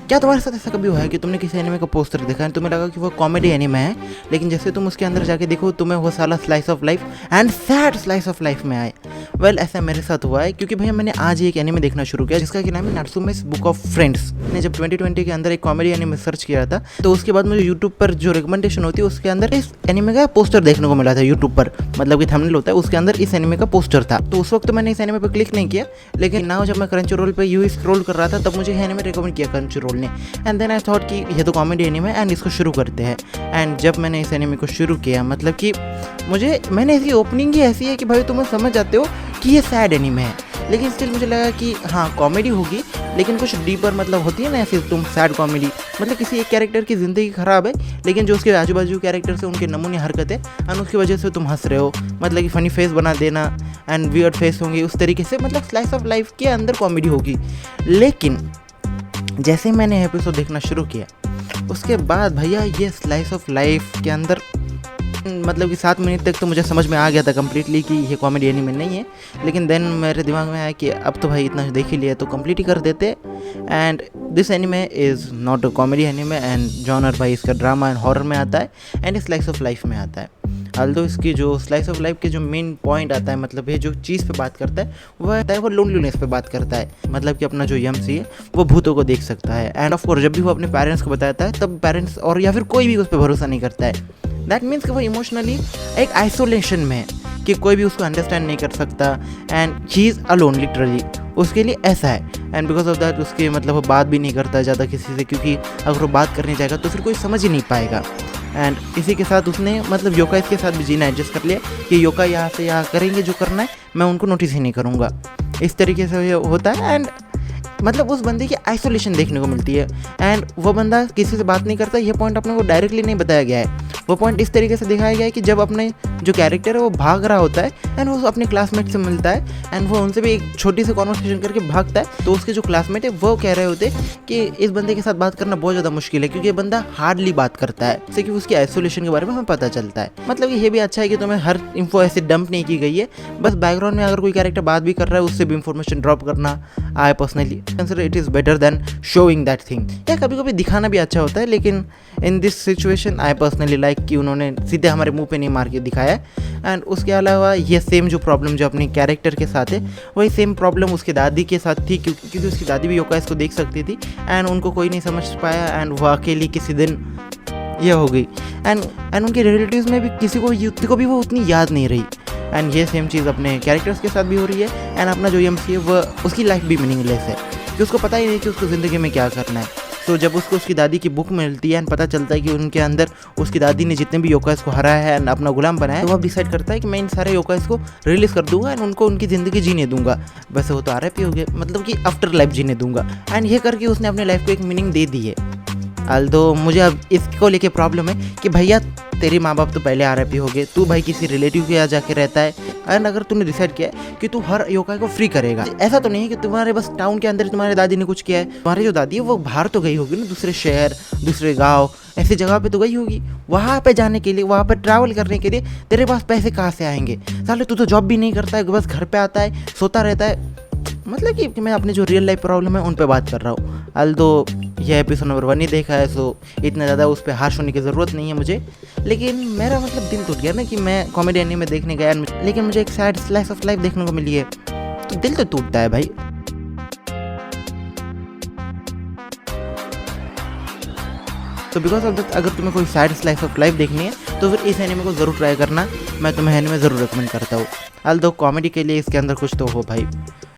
क्या तुम्हारे साथ ऐसा कभी हुआ है कि तुमने किसी एनिमे का पोस्टर देखा है, तुम्हें लगा कि वो कॉमेडी एनिमे है, लेकिन जैसे तुम उसके अंदर जाके देखो तुम्हें वो साला slice of life and sad slice of life में आए। वेल ऐसा मेरे साथ हुआ है, क्योंकि भैया मैंने आज ही एक एनिमे देखना शुरू किया जिसका कि नाम है नात्सुमेस बुक ऑफ फ्रेंड्स। मैंने जब 2020 के अंदर एक कॉमेडी एनिमे सर्च किया था, तो उसके बाद मुझे यूट्यूब पर जो रिकमेंडेशन होती है उसके अंदर इस एनिमे का पोस्टर देखने को मिला था यूट्यूब पर, मतलब कि थंबनेल होता है उसके अंदर इस एनिमे का पोस्टर था। तो उस वक्त तो मैंने इस एनिमे पर क्लिक नहीं किया, लेकिन नाउ जब मैं क्रंचीरोल पे यूं ही स्क्रॉल कर रहा था तब मुझे एनिमे रिकमेंड किया क्रंचीरोल ने, एंड देन आई थॉट कि ये तो कॉमेडी एनिमे है एंड इसको शुरू करते हैं। एंड जब मैंने इस एनिमे को शुरू किया, मतलब कि मैंने इसकी ओपनिंग ही ऐसी है कि भाई तुम समझ जाते हो कि ये सैड एनिमे है, लेकिन स्टिल मुझे लगा कि हाँ कॉमेडी होगी, लेकिन कुछ डीपर मतलब होती है ना ऐसी तुम सैड कॉमेडी, मतलब किसी एक कैरेक्टर की ज़िंदगी ख़राब है लेकिन जो उसके आजू बाजू कैरेक्टर से उनके नमूने हरकतें एंड उसकी वजह से तुम हंस रहे हो, मतलब कि फ़नी फेस बना देना एंड वियर्ड फेस होंगे उस तरीके से, मतलब स्लाइस ऑफ लाइफ के अंदर कॉमेडी होगी। लेकिन जैसे मैंने एपिसोड देखना शुरू किया उसके बाद भैया ये स्लाइस ऑफ लाइफ के अंदर मतलब कि 7 मिनट तक तो मुझे समझ में आ गया था कम्प्लीटली कि ये कॉमेडी एनिमे नहीं है, लेकिन देन मेरे दिमाग में आया कि अब तो भाई इतना देख ही लिया तो कंप्लीट ही कर देते। And this anime is not a comedy anime and genre भाई इसका ड्रामा एंड हॉरर में आता है एंड स्लाइस ऑफ लाइफ में आता है। ऑल्दो इसकी जो स्लाइस ऑफ लाइफ के जो मेन पॉइंट आता है, मतलब ये जो चीज़ पे बात करता है वो आता है वो लोनलीनेस पे बात करता है, मतलब कि अपना जो यमसी है वो भूतों को देख सकता है एंड ऑफ कोर्स जब भी वो अपने पेरेंट्स को बताता है तब पेरेंट्स और या फिर कोई भी उस पर भरोसा नहीं करता है। दैट मीन्स कि वो इमोशनली एक आइसोलेशन में है कि कोई भी उसको अंडरस्टैंड नहीं कर सकता and he is alone literally, उसके लिए ऐसा है। एंड बिकॉज ऑफ दैट उसके मतलब वो बात भी नहीं करता ज़्यादा किसी से, क्योंकि अगर वो बात करने जाएगा तो फिर कोई समझ ही नहीं पाएगा। एंड इसी के साथ उसने मतलब योका इसके साथ भी जीना एडजस्ट कर लिया कि योका यहाँ से यहाँ करेंगे जो करना है, मैं उनको नोटिस ही नहीं करूँगा, इस तरीके से ये होता है। एंड मतलब उस बंदे की आइसोलेशन देखने को मिलती है एंड वो बंदा किसी से बात नहीं करता। ये पॉइंट अपने को डायरेक्टली नहीं बताया गया है, वो पॉइंट इस तरीके से दिखाया गया है कि जब अपने जो कैरेक्टर है वो भाग रहा होता है एंड वो अपने क्लासमेट से मिलता है एंड वो उनसे भी एक छोटी सी कॉन्वर्सेशन करके भागता है, तो उसके जो क्लासमेट है वो कह रहे होते कि इस बंदे के साथ बात करना बहुत ज़्यादा मुश्किल है क्योंकि ये बंदा हार्डली बात करता है, जैसे कि उसकी आइसोलेशन के बारे में हमें पता चलता है। मतलब ये भी अच्छा है कि तुम्हें हर इन्फो ऐसे डंप नहीं की गई है, बस बैकग्राउंड में अगर कोई कैरेक्टर बात भी कर रहा है उससे भी इंफॉर्मेशन ड्रॉप करना I personally consider it is better than showing that thing. या कभी कभी दिखाना भी अच्छा होता है, लेकिन in this situation I personally like कि उन्होंने सीधे हमारे मुंह पे नहीं मार के दिखाया है। एंड उसके अलावा ये सेम जो प्रॉब्लम जो अपने कैरेक्टर के साथ है वही सेम प्रॉब्लम उसकी दादी के साथ थी, क्योंकि उसकी दादी भी योका इसको देख सकती थी एंड उनको कोई नहीं समझ पाया एंड वो अकेली किसी दिन ये हो गई एंड उनके रिलेटिव्स में भी किसी को भी वो उतनी याद नहीं रही। एंड ये सेम चीज़ अपने कैरेक्टर्स के साथ भी हो रही है एंड अपना जो एमसी है वो उसकी लाइफ भी मीनिंगलेस है कि उसको पता ही नहीं कि उसको ज़िंदगी में क्या करना है। तो जब उसको उसकी दादी की बुक मिलती है एंड पता चलता है कि उनके अंदर उसकी दादी ने जितने भी योकाइस को हराया है एंड अपना गुलाम बनाया है, तो वो डिसाइड करता है कि मैं इन सारे योकाइस को रिलीज़ कर दूंगा एंड उनको उनकी ज़िंदगी जीने दूंगा। वैसे वो तो आरआईपी हो गए, मतलब कि आफ्टर लाइफ जीने दूंगा एंड ये करके उसने अपने लाइफ को एक मीनिंग दे दी है। तो मुझे अब इसको लेके प्रॉब्लम है कि भैया तेरे माँ बाप तो पहले आरआईपी हो गए, तू भाई किसी रिलेटिव के यहाँ जाके रहता है एंड अगर तूने डिसाइड किया है कि तू हर योकाई को फ्री करेगा, ऐसा तो नहीं है कि तुम्हारे बस टाउन के अंदर तुम्हारी दादी ने कुछ किया है। तुम्हारी जो दादी है वो बाहर तो गई होगी ना, दूसरे शहर दूसरे गाँव ऐसी जगह पे तो गई होगी, वहाँ पे जाने के लिए वहाँ पे ट्रैवल करने के लिए तेरे पास पैसे कहाँ से आएंगे? साले तू तो जॉब भी नहीं करता है, बस घर पे आता है सोता रहता है। मतलब कि मैं अपने जो रियल लाइफ प्रॉब्लम है उन पे बात कर रहा हूँ। तो यह एपिसोड नंबर 1 ही देखा है, सो इतना ज़्यादा उस पर हार्श होने की ज़रूरत नहीं है मुझे, लेकिन मेरा मतलब दिल टूट गया ना कि मैं कॉमेडी एनिमे देखने गया लेकिन मुझे एक सैड स्लाइस ऑफ लाइफ देखने को मिली है, तो दिल तो टूटता है भाई। तो बिकॉज ऑफ दैट अगर तुम्हें कोई सैड स्लाइस ऑफ लाइफ देखनी है तो फिर इस एनिमे को ज़रूर ट्राई करना, मैं तुम्हें एनिमे ज़रूर रिकमेंड करता हूँ। तो कॉमेडी के लिए इसके अंदर कुछ तो हो भाई।